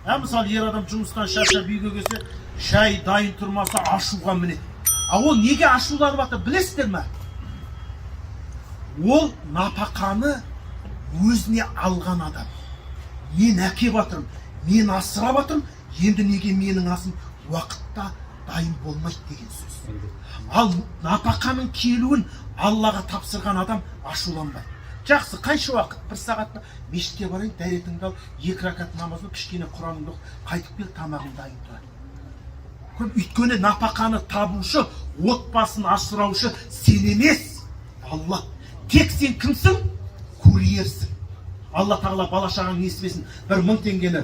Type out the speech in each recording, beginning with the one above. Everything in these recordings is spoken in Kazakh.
Мысалы ер адам жұмыстан шаршап үйге келсе, шай дайын тұрмаса ашуға мінеді. Ол неге ашуланып жатыр білесіздер ме? Ол напақаны өзіне алған адам. Мен әкеп жатырмын, мен асырап жатырмын, енді неге менің асым уақытта дайын болмайды деген сөз. Ал напақаның келуін Аллаға тапсырған адам ашуланбайды. Жақсы, қанша уақыт? 1 сағатта мешітке барайын, дәретіңді ал, 2 ракат намазды, кішкене құраныңды оқы, қайтып кел, тамағың дайын тұрады. Өйткені напақаны табушы, отбасын асыраушы сен емес, Алла. Тек сен кімсің? Курьерсің. Алла тағала бала шағаң несібесін 1000 теңгені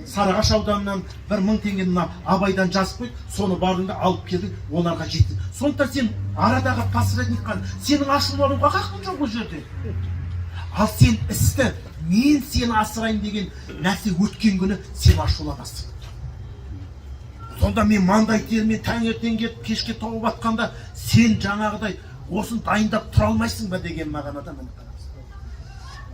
Сарыағаш ауданынан 1000 теңгені Абайдан жазып қойды, соны бардың да алып келдің, оларға жеттің. Сондықтан сен арадағы посредник қана, сенің ашулануға хақың жоқ ол жерде. Ал сен істі, мен сені асырайын деген нәрсе өткен күні сен ашуланасың. Сонда мен маңдай термен таңертең кетіп кешке тауып атқанда сен жаңағыдай осын дайындап тұра алмайсың ба деген мағынада міне қараңыз.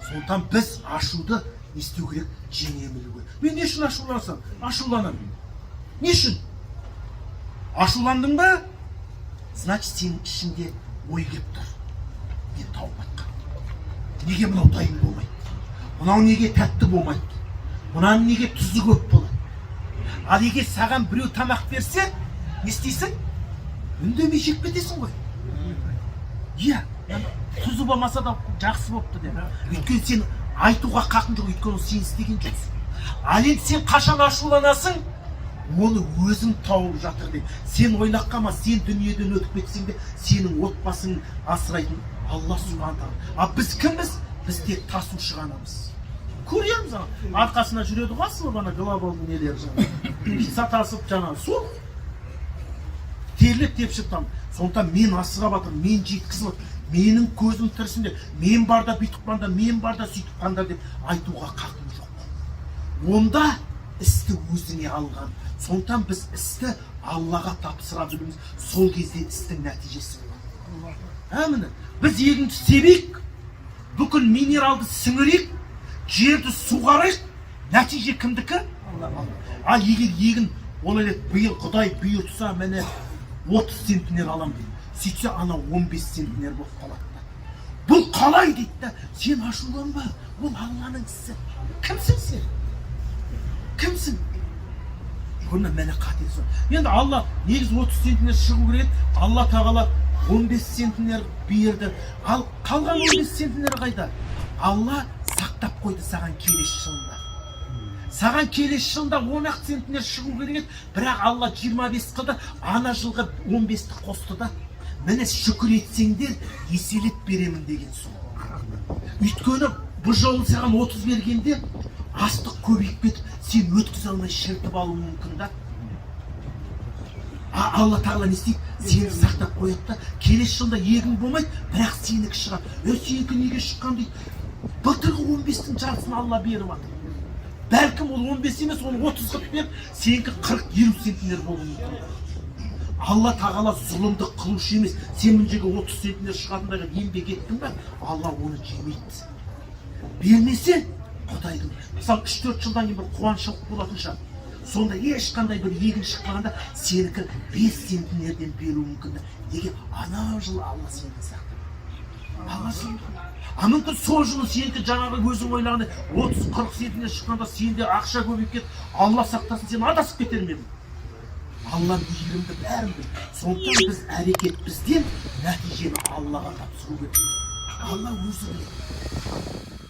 Сондықтан біз ашуды не істеу керек? Жеңе білу керек. Мен не үшін ашулансам? Ашуланамын. Не үшін? Ашуландың ба? Значит, сенің ішінде ой келіп тұр. Мен тауып атқан. Неге мынау дайын болмайды? Мынау неге тәтті болмайды? Мынаның неге тұзы көп болады? Ал егер саған біреу тамақ берсе, не істейсің? Үндемей жеп кетесің ғой. Иә, тұзы болмаса да жақсы болыпты деп. Өйткені сен айтуға қақың жоқ, өйткені сен істеген жоқсың. Ал енді сен қашан ашуланасың? Оны өзің тауып жатыр деп. Сен ойлап қалма, сен дүниеден өтіп кетсең де, сенің отбасың асырайтын Алла Субхана тағала. А біз кімбіз? Біз тек тасушы ғанамыз. Көреміз ана, арқасына жүреді ғой асылып ана глобалдың нелері жаңа. Сатасып жаңа, сол. Терлеп тепшіп там. Сондықтан мен асырап жатырмын, мен жеткізіп жатырмын. Менің көзім тірісінде, мен барда бүйтіп қанда, мен барда сөйтіп қанда деп айтуға қақым жоқ. Онда істі өзіңе алған. Сондықтан біз істі Аллаға тапсыра білеміз. Сол кезде істің нәтижесі болады. Әміні, біз егінді себейік, бүкіл минералды сіңірейік, жерді суғарайық, нәтиже кімдікі? Ал егер егін, ол әлет биыл Құдай бұйыртса, мені 30 центнер алам дейді. Сөйтсе ана 15 центнер болып қалады. Бұл қалай дейді да, сен ашуланба, бұл Алланың ісі. Кімсің сен? Кімсің? Көрме, мені қатесі. Енді Алла негіз 30 центнер шығу керек, Алла тағала 15 центнер берді. Ал қалған 15 центнер қайда? Алла сақтап қойды саған келесі жылында. Саған келесі жылында 10 центнер шығу керек, бірақ Алла 25 қылды, ана жылғы 15-ті қосты да. Міне шүкір етсеңдер, еселеп беремін деген сол. Өйткені бұл жолы саған 30 бергенде, астық көбейіп кетіп, сен өткізе алмай шіртіп алуы мүмкін да. Алла тағала не істейді? Сені сақтап қояды да, келесі жылда егін болмайды, бірақ сенікі шығады. Сенікі неге шыққан дейді? Былтырғы 15-тің жартысын Алла беріп жатыр. Бәлкім ол 15 емес, оны 30 қылып беріп, сенікі 40-50 центнер болуы мүмкін. Алла тағала зұлымды қылушы емес. Сен мінжеге 30 центнер шығатындайға еңбек еттің ба, Алла оны жемейді. Бермесе, Құдайдың. Мысалы 3-4 жылдан кейін бір қуаншылық болатын шығар. Сонда ешқандай бір егін шықпағанда сенікі 5 центнерден беруі мүмкін. Неге? Ана жылы Алла сені сақтап. Алла сені. А мүмкін сол жылы сенікі жаңағы өзің ойлағандай 30-40 центнер шыққанда сенде ақша көбейіп кетіп, Алла сақтасын, сен адасып кетер ме едің? Алла мейірімді бәрін біледі. Сондықтан біз әрекет бізден, нәтижені Аллаға тапсыру керек. Алла өзі біледі.